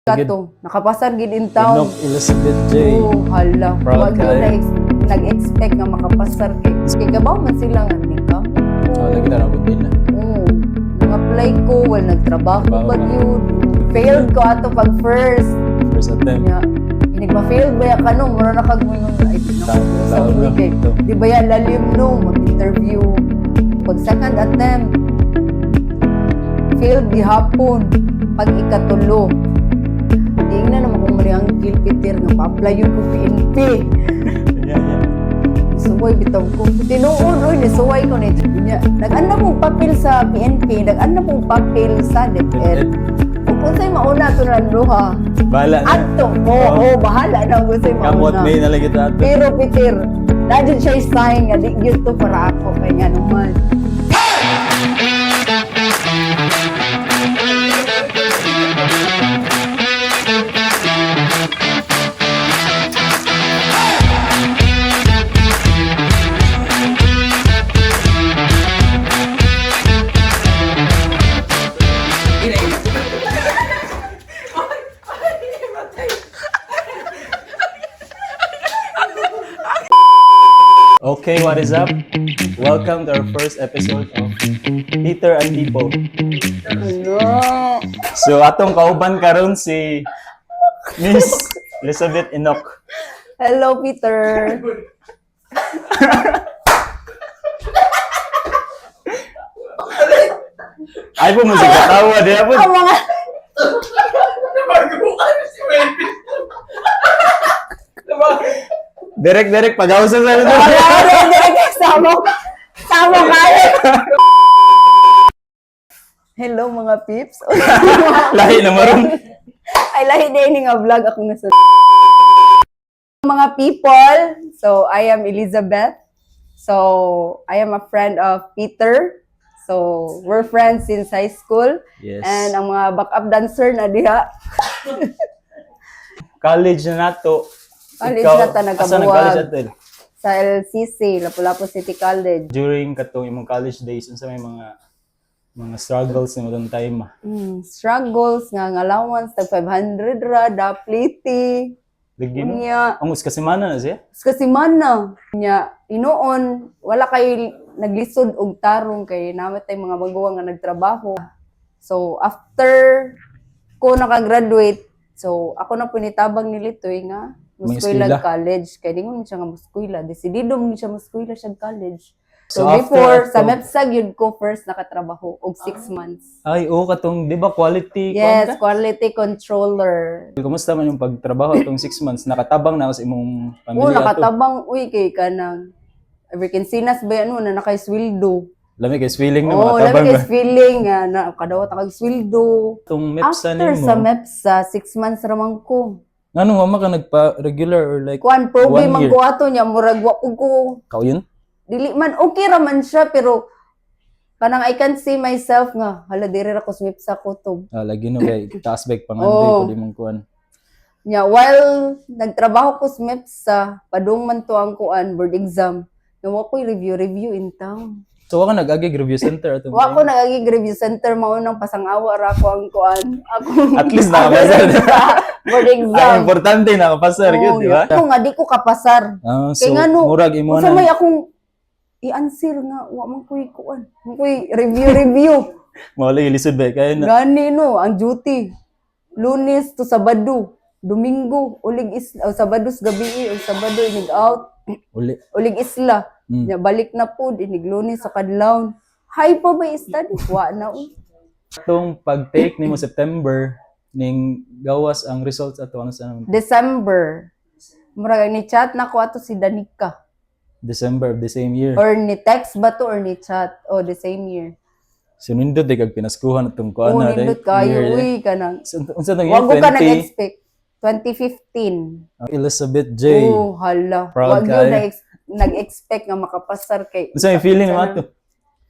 Kato, nakapasar gid in town. Inok Elizabeth J. Oh, hala. Proud Wag ka, yun eh. nag-expect nga makapasar kay. Kaya kabaw man sila nga ni ka. Lagi na nabot nila. Oo. Nang-apply ko, nagtrabaho Trabaho ba ba? yun? Failed ko ato pag first. First attempt. Nya, hindi ma-failed ba ya ka no? Mura na kag mga ay Tao na. kay. Di ba yan lalim no? Mag-interview. Pag second attempt, failed gihapon. Pag ikatulo, tingnan naman kung mali ang Gilpiter nga pa-apply yun ko PNP. Yeah. Suway bitaw ko. Tinuon, oy, nisuway ko nito. Nag-anda mong papel sa PNP, nag-anda mong papel sa DepEd. Kung sa'yo mauna ito na duha, Bahala na. ato ko, bahala na kung sa'yo Kamot mauna. may nalagit ato. Pero Peter, dadyan siya sign nga, di yun to para ako, kaya nga naman. Okay, what is up? Welcome to our first episode of Peter and People. Ano? So atong kauban karon si Miss Elizabeth Inok. Hello, Peter. Ay po mo si katawa diya po. Ang mga... Direk pag-ausan sa ito. Sama kayo. Hello, mga peeps. Lahi na maroon. Ay, lahi din nga vlog ako nasa mga people. So, I am Elizabeth. So, I am a friend of Peter. So, we're friends since high school. Yes. And ang mga backup dancer na diha. College na nato. College Ikaw, na ta, asa nagkabuwag. nag-college atin? Sa LCC, Lapu-Lapu City College. During katong imong college days, unsa may mga struggles na mo time? Struggles nga allowance tag 500 ra dapliti. Lagi no? Unya, Ang us kasi mana na siya? kasi mana nya inoon wala kay naglisod og tarong kay namatay mga baguha nga nagtrabaho. So after ko nakagraduate, so ako na punitabang nilitoy nga May muskwila eskwela. college kay dingon siya nga muskwila, desidido mo siya muskwila siya college. So, So, before after sa ato- MEPSAG yun ko first nakatrabaho og 6 months. Ay, oo, katong, di ba, quality Yes, kuwan ka? quality controller. Kumusta man yung pagtrabaho itong 6 months? Nakatabang na ako sa imong Oo, pamilya ato. nakatabang, uy, kay kanang Vacansinas ba yan, na nakaiswildo. Lami kay swilling na Oo, makatabang labi ba? kay feeling nga, na kadawat ako swildo. Itong MEPSA After nimo. sa MEPSA, 6 months ramang ko. Ano, mama ka nagpa-regular or like, Kuan, probe 1 man year? ko ato niya, murag wa pug ko. Kao yun? Dili man, okay raman siya, pero kanang I can't see myself nga, hala, diri ra ko sa MEPSA ko to. Lagi no kay taas bag pangandoy Oo. ko di mong kuan. Nya, while nagtrabaho ko sa MEPSA, padung man to ang kuan, board exam. Nawa ko'y review in town. So, ako nag-agig review center atong Wa ko time. nagagig review center maunang pasangawa ra ko ang kuan. Ako At least nakapasar. board Ang exam. importante nakapasar gyud, di ba? Ako nga di ko kapasar. Ah, so, Kaya nga no, murag imo Unsa may na. akong i-answer nga wa man ko'y kuan. Wa ko'y review. Mawala yung lisod ba? Kaya na. Gani no, ang duty. Lunes to Sabado, Domingo, ulig isla, Sabado sa gabi, o Sabado inig out, Uli. ulig isla. Nya balik na po, inig Lunes sa kadlawon. Hay pa ba study? Wa na o. Itong pag-take nimo September, ning gawas ang results ato ano sa December. Murag ni chat na ko ato si Danica. December of the same year. Or ni text ba to or ni chat? O the same year. Sinundod di kag pinaskuhan atong O kuan na nindot kayo, uy, kanang. Unsa tong year Wag ko ka 20? nag-expect. 2015. Elizabeth J. Oh, hala. Proud Wag kayo. yun nag-expect nga makapasar kay. Unsa yung feeling mo ato?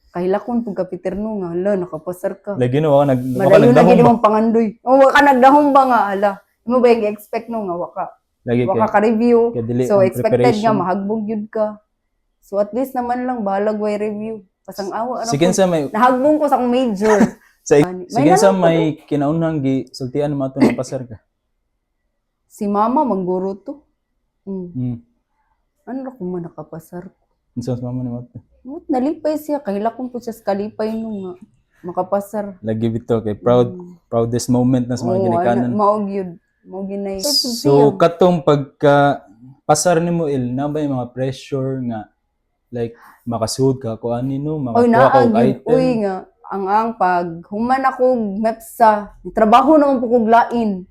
Kahilakon pag kapiterno nga, hala, nakapasar ka. Lagi no ako Madayon na nagdahom gini ba? mong pangandoy. O, waka nagdahom ba nga, hala. Mo ba yung expect no nga, waka. Lagi Waka kay ka-review. kay dili So, ang expected nga, preparation. mahagbog yun ka. So, at least naman lang, bahalag way review. Pasang awa. Sige sa may Nahagbong ko sa akong major. Sige sa may kinaunang sultian mo ato pasar ka. Si mama mangguro to. Ano ra kung man nakapasar ko. Unsa sa mama ni mo? Nalipay siya. Kahilakon po siya sa kalipay nung nga. Makapasar. Lagi bito kay proudest moment na sa mga ginikanan. Maog yun. Maog yun na yun. So katong pagka pasar ni mo na ba yung mga pressure nga like makasuod ka ko ani no makakuha ka og item. Uy nga. Ang pag human ako MEPSA. Trabaho naman po kong lain.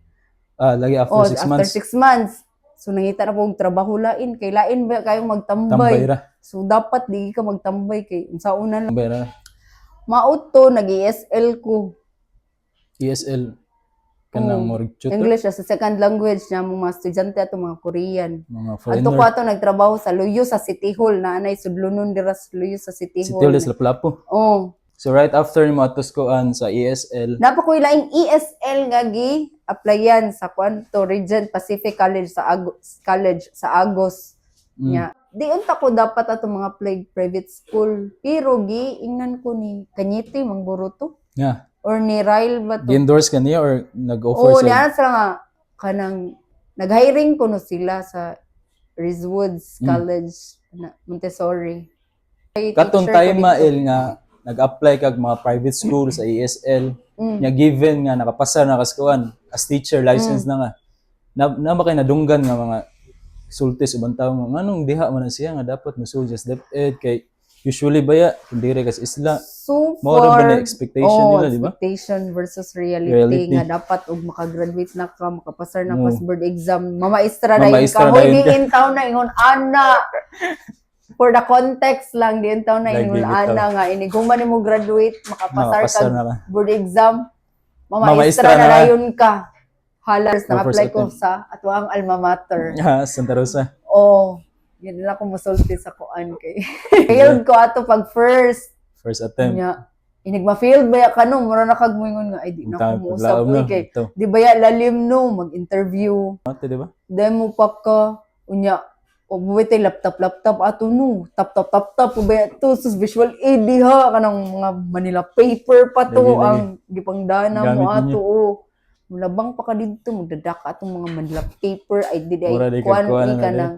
Lagi after 6 months. After 6 months. So nangita na po trabaho lain. Kay lain ba kayong magtambay? Tambay ra. So dapat di ka magtambay kay sa una lang. Tambay ra. Mauto nag-ESL ko. ESL kanang more tutor. English as a second language niya mga estudyante ato mga Korean. Mga Ato ko foreigner. ato nagtrabaho sa Luyo sa City Hall na anay sudlunon dira sa Luyo sa City Si Hall. Tildes Laplapo. Oh. So right after mo atos ko sa ESL. Napa ko ilaing ESL nga gi applyan sa kwanto Regent Pacific College sa Agos. Nya. Di unta ko dapat ato mga private school. Pero gi ingnan ko ni Kanyiti mangguro to. Yeah. Or ni Ryle ba to? Gi-endorse ka niya or nag-offer Oo, sa niya sila nga kanang nag-hiring ko no sila sa Rizwoods College na Montessori. katong Teacher time ko mail nga nag-apply kag mga private school sa ESL nya given nga nakapasa na kaskuan as teacher license na nga na ba kay nadunggan nga mga sultis ubang tawo nga nganong diha man na siya nga dapat mosul just DepEd kay usually baya kung dire kas isla So more far, ba na expectation nila di ba? expectation versus reality, nga dapat og makagraduate na ka, makapasar na pas board exam, mamaestra na yun Mamaestra ka. na Hoy, yun ka. diin taon na ingon ana. For the context lang, diin taon na Lagi ingon bitaw. ana nga iniguman nimo graduate, makapasar Makapasar ka na ka. board exam, Mamaestra mamaestra na na ka. rayon ka. Halas na apply first ko sa atuang alma mater. Santa Rosa. Oh, yun na ako musulti sa kuan kay. Failed ko ato pag first. First attempt. Nya, inigma-failed ba ya kano? Mura na kagmoingon nga, ay di na Tama, ko muusap. paglaom Uy, na. kay, Ito. di ba ya lalim no, mag-interview. Ate, di ba? Demo pa ka, unya, o buwit ay laptop, ato no, tap, ubaya to, sus visual aid, di ha, kanang mga Manila paper pa to, Lagi. ang gipangdana mo Gamit ato, ninyo. o. Mulabang pa ka dito, magdadaka atong mga Manila paper, ay di Mura ay di kuan kagkuhan ka na nang,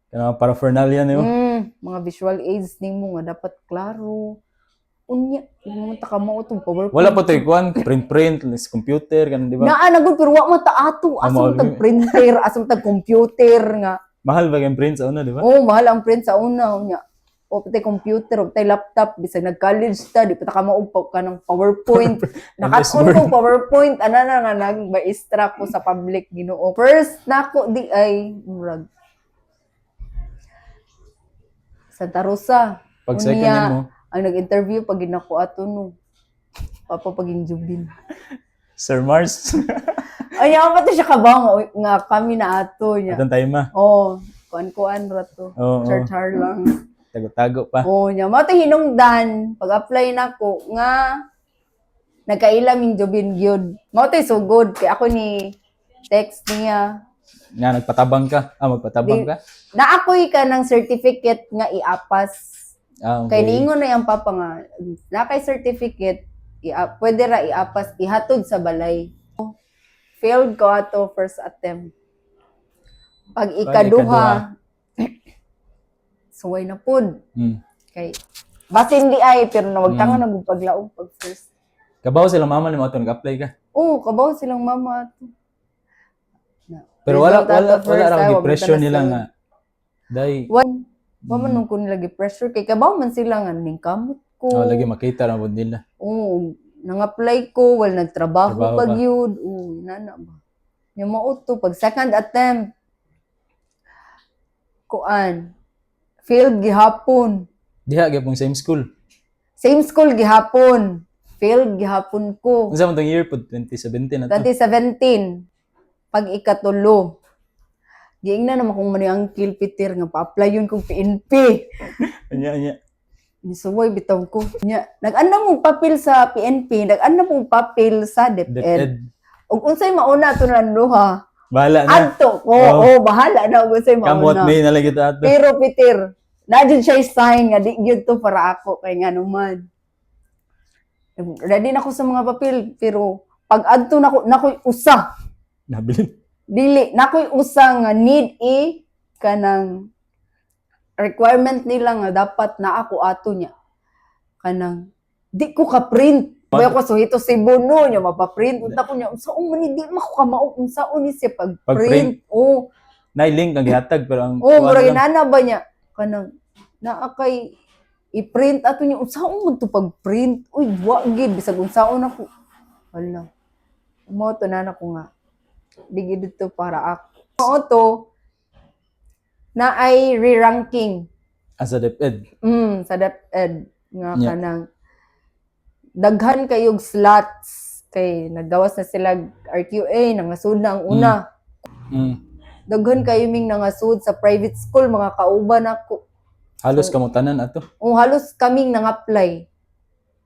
Kanang paraphernalia niyo. mga visual aids nimo nga dapat klaro. Unya, mo ta ka mo itong PowerPoint. Wala pa to ikuan, print, sa computer, ganun, di ba? Naa nagud pero wa man ta ato, asa mo tag printer, asa mo tag computer nga. Mahal ba yung print sa una, di ba? Oh, mahal ang print sa una unya. O patay computer, o patay laptop, bisag nag-college ta, di pa ta ka maupaw ka ng PowerPoint. Nakat-on ko PowerPoint, ana na nga nag-maestra ko sa public Ginoo. First nako di ay murag Santa Rosa. Pag second Unya, year mo, ang nag-interview pag ginako ato no. Papa paging Jubin. Sir Mars. Ay, ako pati siya kabaw nga kami na ato niya. Atong time ma. Oh, kuan ra to. Oo. Char lang. Tago-tago pa. Oh, niya mo hinungdan pag-apply nako nga nagkaila min Jubin gyud. Mo so good kay ako ni text niya. Nga, nagpatabang ka. Magpatabang ka? Na ako'y ka ng certificate nga iapas. Okay. Kay niingon na yung papa nga, na kay certificate, pwede ra iapas, ihatod sa balay. Failed ko ato first attempt. Pag ikaduha, suway na pud. Kay, basin di ay, pero nawagtangan na paglaog pag first. Kabaw silang mama ni mo ato nag-apply ka. Oo, kabaw silang mama ato. Pero wala ra wag pressure mo nila tanas nga. Dai. Wa man nung kun lagi pressure kay kabaw man sila nga ning kamot ko. Lagi makita ra pud nila. Oo, nang-apply ko, wala nagtrabaho Trabaho pag pa. yun. Oo, nana ba. Yung mauto, pag second attempt, kuan, failed gihapon. Diha gyapon same school. Same school gihapon. Failed gihapon ko. Unsa man tong year pud 2017 na to. 2017, pag ikatulo. Giingnan naman kung mani ang Peter nga pa-apply yun kong PNP. Anya. Nisuway bitaw ko. Nag-ana mong papel sa PNP, nag-ana mong papel sa DepEd. DepEd. Ug unsay mauna to nanduha? Bahala na. Adto ko, bahala na ug unsay Kamot mauna. may na lang kita ato. Pero Peter, na dyan siya sign nga di gyud to para ako kay nga naman. ready na ko sa mga papel, pero pag adto nakoy usa. Nabilin. Dili, nakoy usa nga need kanang requirement nila nga dapat na ako ato niya. Kanang, di ko ka-print. Kaya ko, so ito si Bono niya, mapaprint. Unta ko niya, unsaon man, di makukamao, unsaon ni siya Pag-print. pag-print. Oo. Na-link ang gihatag pero ang Oo, kuwan murag lang. inana ba niya? Kanang, naakay, i-print ato niya, unsaon man to pag-print? Uy, wagid, bisag unsaon ako. Wala. Mo to na ko nga. Digi dito para ako. Oo to, na ay re-ranking. As a DepEd. Sa DepEd nga Yeah. kanang daghan kayog slots kay nagawas na sila RQA nangasud na ang una. Mm. Daghan kayo ming nangasud sa private school mga kauban ako. Halos kamo tanan ato. O halos kaming nang-apply.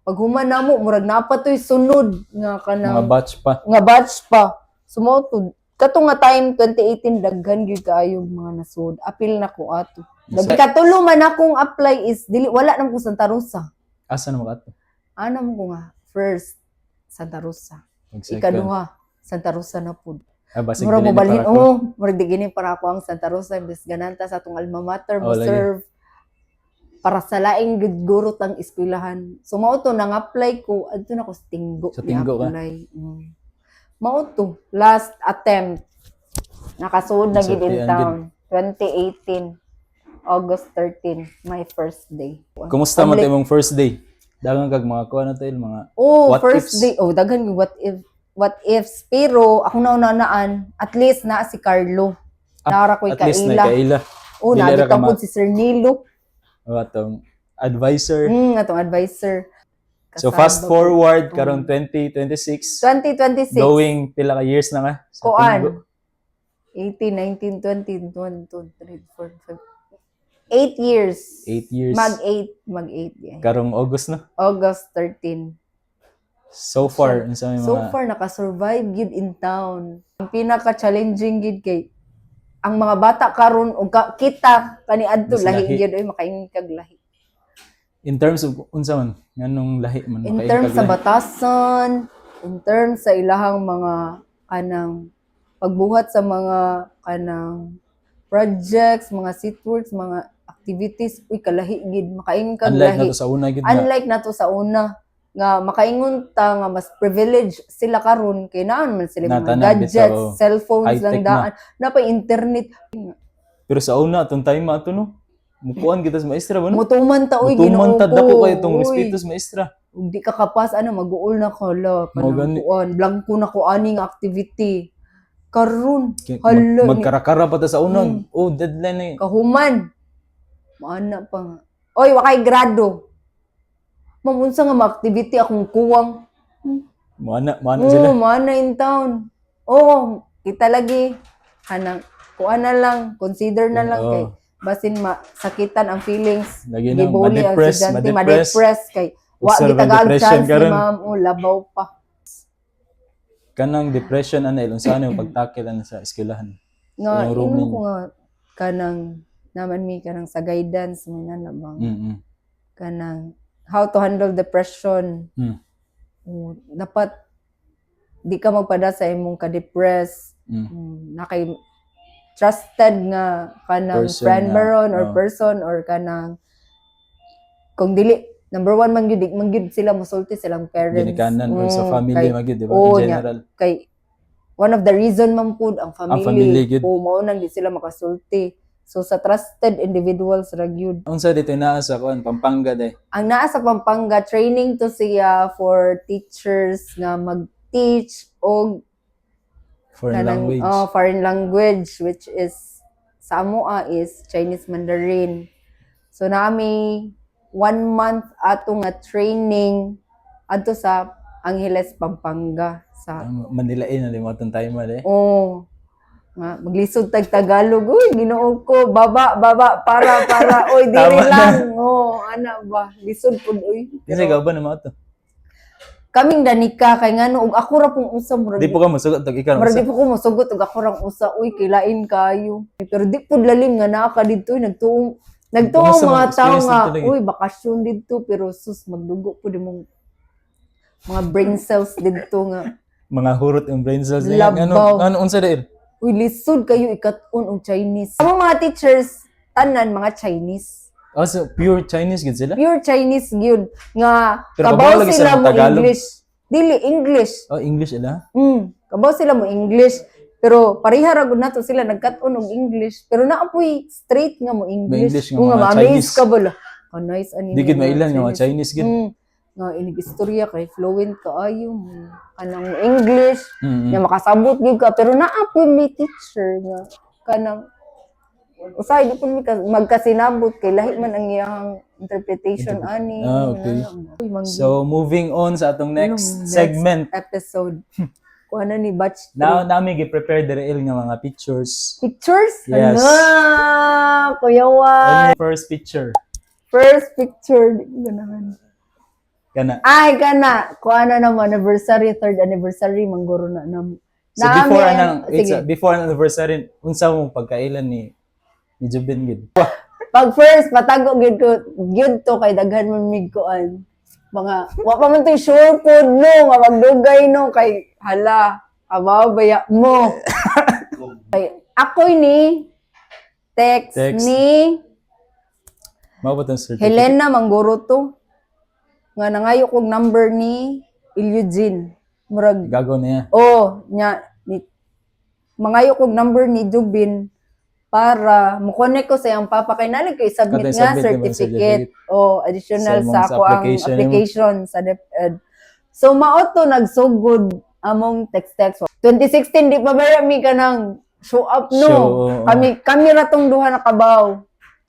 Pag human namo murag napatoy sunod nga Mga kanang batch pa. nga batch pa. Sumoto katong nga time 2018 daghan gyud kaayo mga nasud. Apil na ko ato. Katulo man akong apply is dili wala nang ko Santa Rosa. Asa na mga ato? Ano mo ko nga first Santa Rosa. Pag second. Ikaduha Santa Rosa na pud. Basig Mura mo dili na balhin. para ko. Oh, mura di gini para ako ang Santa Rosa imbes gananta sa atong alma mater mo Lagi. serve para sa laing good guro tang eskwelahan. So mao to nang apply ko adto na ko sa Tinggo. Sa Tinggo ka? Mao to last attempt. Nakasuod na gid in Sortian town 2018 August 13 my first day. Kumusta man imong first day? Dagang kag mga kuha na tayo, mga Oh, what first ifs? day. Oh, daghan yung what ifs. Pero ako naunaan, at least na si Carlo. Nara ko'y At least na kaila. kaila. Oh, Dili ra ka nabitaw po si Sir Nilo. O atong advisor. Atong advisor. So Kasama fast ko. forward karong 2026. 2026. Going pila ka years na nga sa Tinggo. Kuan. 18, 19, 20, 21, 22, 23, 24, 5. 8 years. 8 years. Mag-8. Yeah. Karong August na. August 13. So far, unsa may So mga far, nakasurvive gid in town. Ang pinaka-challenging gid kay ang mga bata karon o kita kaniadto Mas lahi lahi. gyud oy makaingin kag lahi. in terms of unsa man nganong lahi man In makaingkag terms sa lahi? batasan, in terms sa ilahang mga kanang pagbuhat sa mga kanang projects, mga seatworks, mga activities, uy kalahi gid makaingin kag Unlike lahi. na to sa una gid na. Unlike na to sa una nga makaingon ta nga mas privileged sila karon kay naan man sila mga Natanan bitaw, gadgets, oh. cellphones High-tech lang daan, na pa internet. Pero sa una atong time ato no. Mukuan kita sa maestra ba no? Mutuman ta oy Mutuman Ginoo ta ko. dako kay itong Uy, respeto sa maestra. ug di ka kapas ano mag-uol na ko la Mao gani. kanang kuan blanco na ko aning activity. Karon Kay hala ni magkarakara pa ta sa una. Oh, deadline eh. kahuman. Maana pa nga. Oy, wakay grado. Mamunsa nga ma-activity akong kuwang. Mana sila. Oo, maana in town. Oo, kita lagi. Kanang, kuha na lang, consider na lang Oo. kay basin masakitan ang feelings. Lagi na, Gibuli ang ma-depress, estudyante, ma-depress. ma-depress kay wa Observe ang gitagag depression chance ni karon. ma'am, oh, labaw pa. Kanang depression ana ilong sa ano pagtakil ana sa eskwelahan. Nga, Yung room ino ninyo. ko nga, kanang, naman mi, kanang sa guidance, mo na bang, Mm. kanang, how to handle depression. Mm. Dapat, di ka magpada sa imong ka-depress. Mm. Nakay trusted nga kanang Person friend nga, baron or oh. person or kanang kung dili number one man gyud sila mosulti silang parents. Ginikanan or sa family kay, magid di ba oo, in nya. general. Kay one of the reason man pud ang family. family gyud. O mao nang di sila makasulti. So sa trusted individuals ra gyud. Unsa dito naa sa kuan Pampanga day. Ang naa sa Pampanga training to siya for teachers nga mag-teach og Foreign language. Foreign language, which is, sa Amoa is Chinese Mandarin. So, nami 1 month ato nga training ato sa Angeles, Pampanga. Sa, Manilain na limotong time day. nga, maglisod tag Tagalog. Uy, Ginoo ko, baba, para, oy, diri Tama na. lang. Ana ba, lisod pud uy. Kasi ikaw ba naman ito? Kaming danika, kay nga no, ug ako ra pong usa, murag Di po ka masugot tag ikaw. Mara di po ko masugot ug ako rang usa uy kilain kayo. Pero di pud lalim nga naa ka didto nagtuong Kamusta mga mga tao experience nga dito lagi? uy bakasyon didto pero sus magdugo pud imong mga brain cells dito nga. Mga hurot yung brain cells niya. Labaw. Ano unsa dahil? Uy, lisod kayo ikaton og Chinese. Ang mga teachers, tanan mga Chinese. Oh, so pure Chinese gid sila? Pure Chinese yun. Nga, Pero kabaw kabaw lagi sila sila mo Tagalog. English. Dili, English. Oh, English ila? Kabaw sila mo English. Pero pareha ra gud nato sila nagkat-on og English. Pero naapoy straight nga mo English. English nga Kung mga ma-amaze Chinese. ka bala. Nice ani. Di gid mailan nga mga Chinese gid. Nga inig istorya kay fluent kaayo mo. Kanang English. Mm. Nga makasabot gyud ka pero naapoy may teacher nga kanang usay di pud mi magkasinabot kay lahi man ang iyang interpretation ani. Ah, okay. Uy, So, moving on sa atong next segment. episode. Kuha na ni batch Now, nami gi-prepare diri nga mga pictures. pictures? Yes. Ano? Kuya Juan. First picture. First picture. Di ko ganahan. Kana. Ay, kana. Kuha na naman. Anniversary, third anniversary. Mangguro na nam. So before Namin- anang Sige. before ang anniversary, unsa mo pagkailan ni Jubin gid? Pag first, patago gyud ko. Gyud to kay daghan man mig kuan. Mga, wa pa man to sure food no. Nga magdugay no. Kay, hala, kababaya mo. Kay, ako ni text Text. ni Mao ba tong certificate? Helena Mangguro to. Nga nangayo kog number ni Ilyujin. Murag, Gago niya. nya, ni, mangayo kog number ni Jubin para mo-connect ko sa iyang papa kay nalig ko i-submit Kada nga i-submit naman sa certificate o additional Sa sa imong ako ang application application sa DepEd. So mao to nagsugod among text. 2016 di pa ba mi kanang show up no. Show, oo. Kami ra tong duha nakabaw.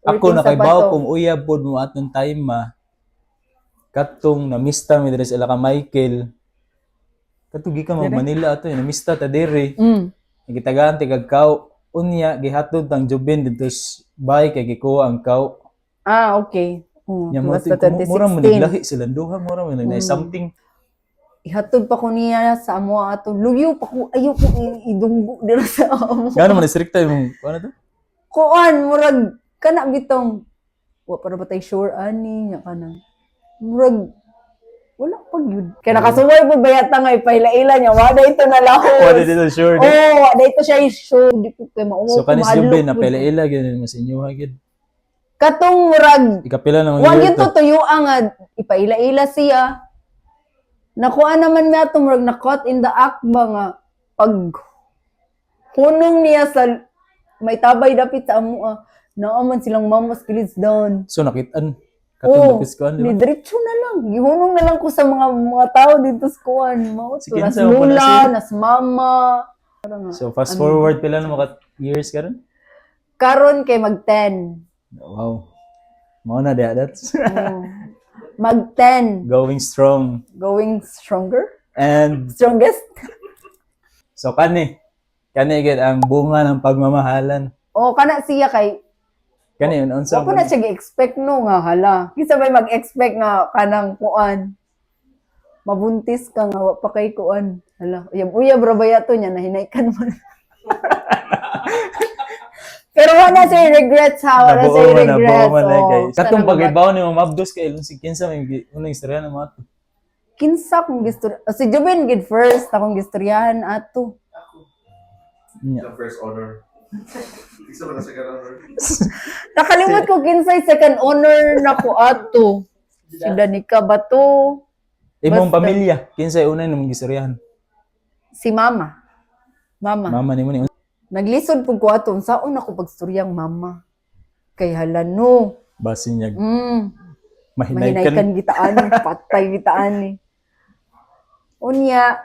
Ako Ulitin sa nakaibaw bato. kung uyab pod mo atong time katong namista mi diri sa ila ka Michael. Katong gikan mo Dire? Manila ato namista ta diri. Mm. Gitagaan ti kagkaw unya gihatod tang Jubin dito sa bahay kay gikuha ang kaw. Ah, okay. Nya mo Basta mura mo 2016. naglahi sila duha mura mo nagnay something. Ihatod pa ko niya sa amo ato. Luyo pa ko ayo ko idunggo dira sa amo. Gano man stricta yung ano to? Kuan murag kana bitong wa para ba tay sure ani nya kana. Murag wala pa gyud. Kaya nakasuway po bayata nga ipaila-ila niya. Wala ito na lahos. Wala dito sure. Oo, wala ito siya sure. Di ko kayo mauwa. So kanis Jubin na pela-ila gyud mas inyo gid. Katong murag Ikapila na wag mga yun to tuyuan nga ipaila-ila siya. Nakuha naman niya ito, murag na caught in the act ba nga pag hunong niya sa may tabay dapit sa amo naaman silang mamas kids down. So nakitaan Oo, katong kuan di ni ba? diretso na lang. Gihunong na lang ko sa mga tao dito sa kuan. Mao to, Sige, nas saan mo pa na lula, siya? nas mama. So fast forward pila na mga years karon? Karon kay mag-10. Wow. Mao na dia that's Mag-10. going strong. Going stronger? And Strongest? so kani gid ang bunga ng pagmamahalan. O, kana siya kay Kani unsa Wa ko na siya gi-expect no nga hala. Kisa may mag-expect nga kanang kuan. Mabuntis ka nga wa pa kay kuan. Hala, uyab ra ba yato niya nahinaykan man. Pero wala siya regrets ha, wala siya regrets. nabuo man Oh, kay. sana Katong mabat- pag-ibaw ni Mabdos kay si kinsa may unang istorya na mo ato. Kinsa kong gistorya. Si Jubin gid first akong gistoryahan ato. Nya. The first honor. Isa ba na second honor? Nakalimot ko kinsay second honor na ko ato. Si Danica ba to? Imong Basta. pamilya kinsa unang nimong gistoryahan? Si Mama. Mama. Mama nimo ni Naglisod po ko ato. Saon ako pagstoryang Mama. Kay hala no. basin niya Mahinay mahinaykan. kan gitaan, patay gitaan ni. Unya,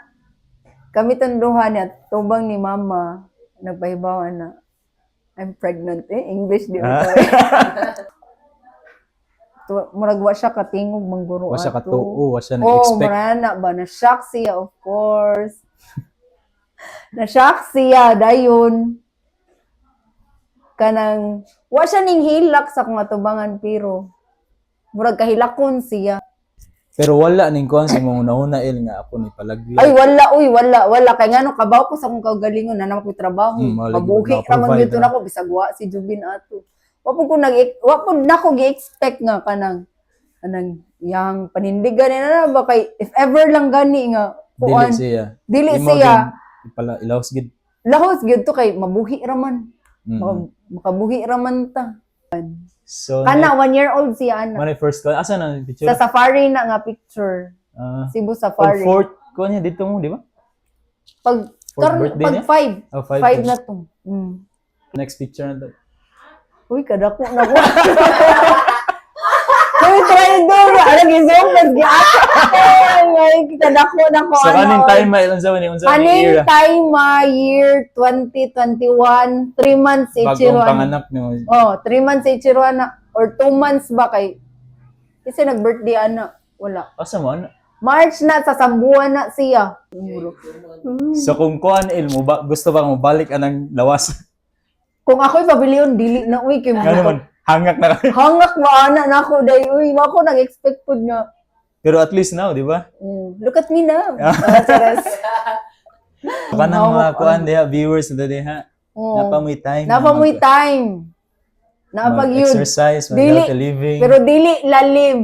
kami tanduhan niya, tubang ni Mama, nagpahibawan na, I'm pregnant. English di ba? Murag wa siya katingog mangguro Wa siya ato. katuo, wa siya Oh, nag-expect. marana ba? Na-shock siya, of course. Na-shock siya, dayon. Kanang, wa siya ning hilak sa kung atubangan, pero, murag kahilakon siya. Pero wala ning kuan sa imong una nga ako ni palaglag. Ay, wala, uy, wala. Kaya nga, no, kabaw ko sa akong kagalingon, na naman ko trabaho. Malagi Kabuhi mo raman na-provide, dito na ko, bisag wa si Jubin ato. Wa po na ko gi-expect nga kanang, anang yang panindigan na ba kay if ever lang gani nga Dili kuan siya. dili Imo siya gid pala ilahos gid. lahos gyud to kay mabuhi raman Mm. makabuhi raman ta So, kana 1 year old siya ana man first call. Asa na yung picture? sa safari na nga picture Cebu Pag Safari fourth ko niya dito mo, di ba? pag Fourth birthday pag niya? 5 Oh, 5. 5 na to Next picture na to. uy kadako na ko uy try do ana gizong mas ay kadako na ko So, kaning time ma ilan sa ni unsa ni Kaning era? time year 2021, 3 months si Bagong Ichiro. panganak niyo. Oh, 3 months si Ichiro ana or 2 months ba kay kasi nag-birthday ana. Wala. Asa mo ana? March na sa sambuan na siya. So kung kuan mo ba gusto ba mo balik anang lawas? Kung ako'y pabilion dili na uy kay Ano man hangak na ka. hangak ba ana nako day uy mako nag-expect pud nga. Pero at least now, di ba? Look at me now. Charas. Kanang mga kuan diha viewers na diha. Oh. Napamoy time. Napamoy time. Napag yun. Exercise, Dili, mag-healthy living. pero dili lalim.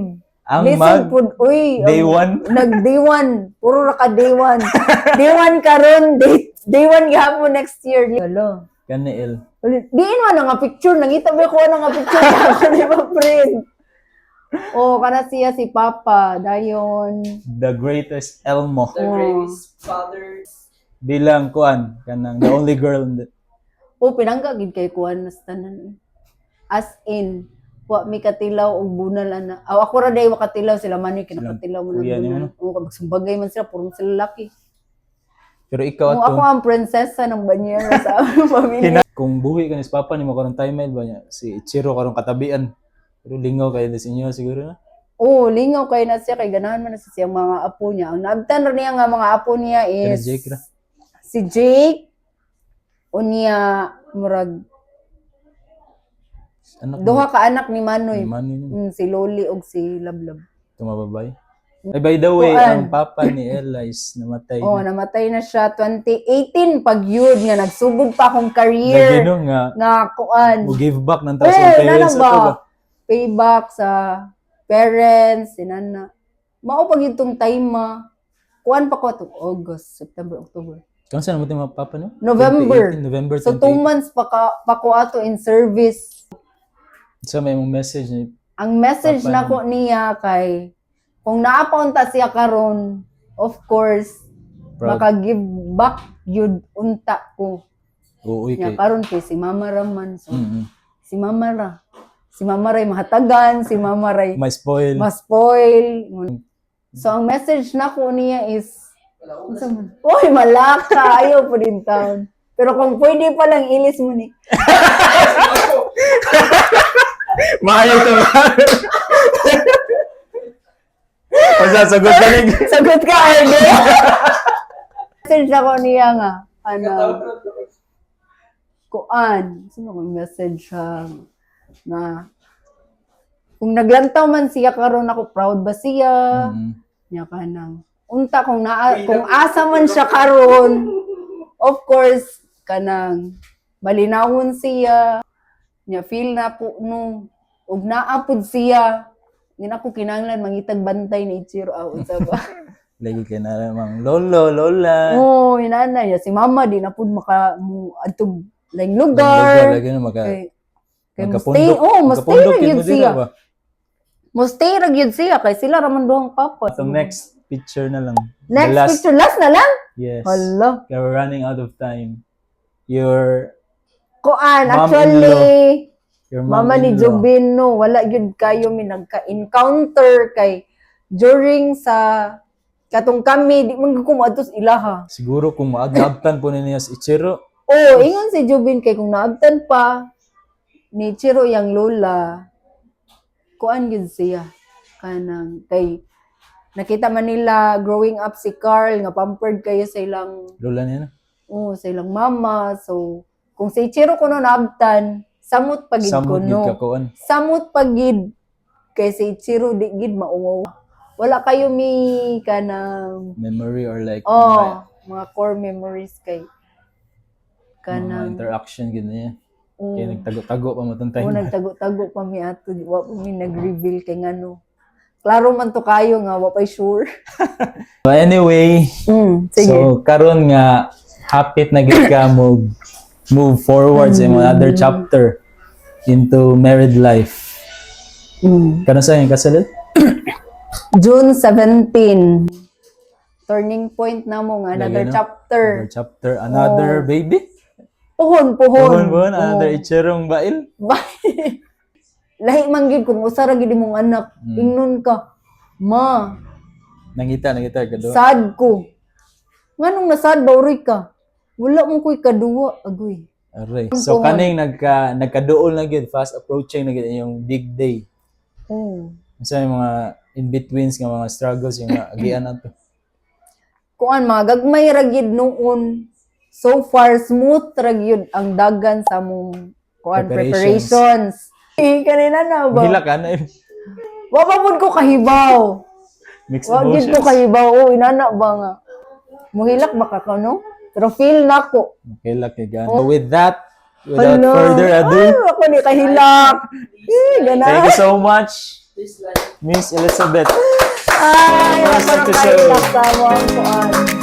Ang Listen mag pud uy. day ang- 1. Nag day 1. Puro ra ka day 1. Day 1 karon, day 1 gihapon next year. Hello. Kaniel. Diin man nga picture, nangita ba ko nga picture ako ni ba friend. Oh, kana siya si Papa, dayon. The greatest Elmo. The greatest father. Bilang kuan kanang the only girl in the Oh, pinangga gid kay kuan nas tanan. As in, wa mi katilaw og bunal ana. Aw ako ra day wa katilaw sila man ni kinakatilaw mo ng Kuya niyo, bunal. Oh, kag sumbagay man sila puro sila laki. Pero ikaw Oh, ako ato. ang prinsesa ng banyera sa aming pamilya. Kung buhi ka ni sa papa ni mo karon timeline ba niya si Ichiro karon katabian. Pero lingaw kayo na sinyo siguro na. Oh, lingaw kay na siya kay ganahan man na sa siyang mga apo niya. Ang naabtan ra niya nga mga apo niya Pero is Jake ra. si Jake unya murag Anak duha ka anak ni Manoy. man ni Si Loli ug si Lablab. tumababay. Ay, by the way, Kuan. ang papa ni Ella is namatay Oh, na. namatay na siya 2018 pag yun nga nagsugod pa akong career Nagino nga nga kuan. mo give back ng taas Eh, ng nana parents ba? ato ba? Payback sa parents, sinana. Mao pag itong time kuan pa ko to August, September, October. Kung saan mo mga papa no? November. 2018, November So 2 2018. months pa ko ato in service. So may mong message ni Ang message Papa na ko niya kay kung naapaunta siya karon, of course, proud. maka-give back yun unta ko. Uuy Nya kay. karon kay si Mama Raman. So, Mm-mm. si Mama Ra. Si Mama Ray mahatagan, si Mama Ray May spoil. ma-spoil. So ang message na ko niya is unsa man? Oy, malaka, ayaw po din taon. Pero kung pwede pa lang ilis mo ni. Maayaw to ba? Masasagot ka rin. Sagot ka, Arde. Message na ko niya nga. Ano, kuan. Sino kong message siya? Na, kung naglantaw man siya karon ako, proud ba siya? Nya ka nang. Unta kung kung asa man siya karon, of course, kanang malinawon siya. Nya feel na po no, ug naapod siya. Hindi na ko kinanglan mangitag bantay ni Ichiro. Unsa ba? Lagi ka na namang lolo, lola. Oo, inanay niya. Si mama, di na po adtog laing lugar. Lagi na Kay mustay, magkapundok. oh, mustay ra Magkapundok, gyud mo dira siya. ba? Mustay ra gyud siya kay sila ra man duhang papa. Itong next picture na lang. Next The last, picture, last na lang. yes. Hala. We're running out of time. Your Kuan, Mom-in-law. actually, your mama ni mom-in-law. Jubino, wala gyud kayo mi nagka-encounter kay during sa katong kami, di man ko moadto sa ilaha. Siguro kung maagabtan po niya si Ichiro, Oo, ingon si Jubin kay kung naabtan pa ni Chiro yang lola, kuan gyud siya kanang kay nakita man nila growing up si Carl nga pampered kayo sa ilang lola niya na. sa ilang mama. So kung si Chiro kuno naabtan, samot pagid Samot gid kuno. kakuan. Samot pagid kay si Chiro di gid mauwaw. Wala kayo mi kanang Memory or like mga core memories kay mga kanang interaction gid niya. oo. Kaya nagtago-tago pa mo tong Oo, time. nagtago-tago pa mi ato, wa pa mi nag-reveal kay ngano. klaro man to kayo nga wa pay sure. But anyway, Sige. so karon nga hapit na gid ka mo move forward sa imong another chapter into married life. Kano sa yung kasalit? June 17. Turning point na mo nga another Lagi, no? chapter. Another chapter, another baby. Puhon. Buhon, another itcherong bail. Bye. Lahi man gid kung usa ra gid imong anak, ingnon ka. Ma, Nangita ka do. sad ko. Nganong nasad ba uroy ka? Wala mo ko'y kaduwa, agoy. Aray. So kaning nagkaduol na gid, fast approaching na gid yung big day. Oh. Sa yung mga in-betweens nga mga struggles yung mga agian nato. Kuan mga gagmay ra gid noon. So far smooth ra gyud ang dagan sa mong kuan preparations. Kanina na ba? Hila ka na. Wa pa pud ko kahibaw. Mixed Wa gid ko emotions. kahibaw. Oh, inana ba nga? Muhilak ba ka no? Pero feel na ko. Hila kay gan. So with that, without further ado, Ay, ako ni kahilak. Gana. thank you so much, This life. Miss Elizabeth. Ay, First ako na episode. kahilak sa mga kuan.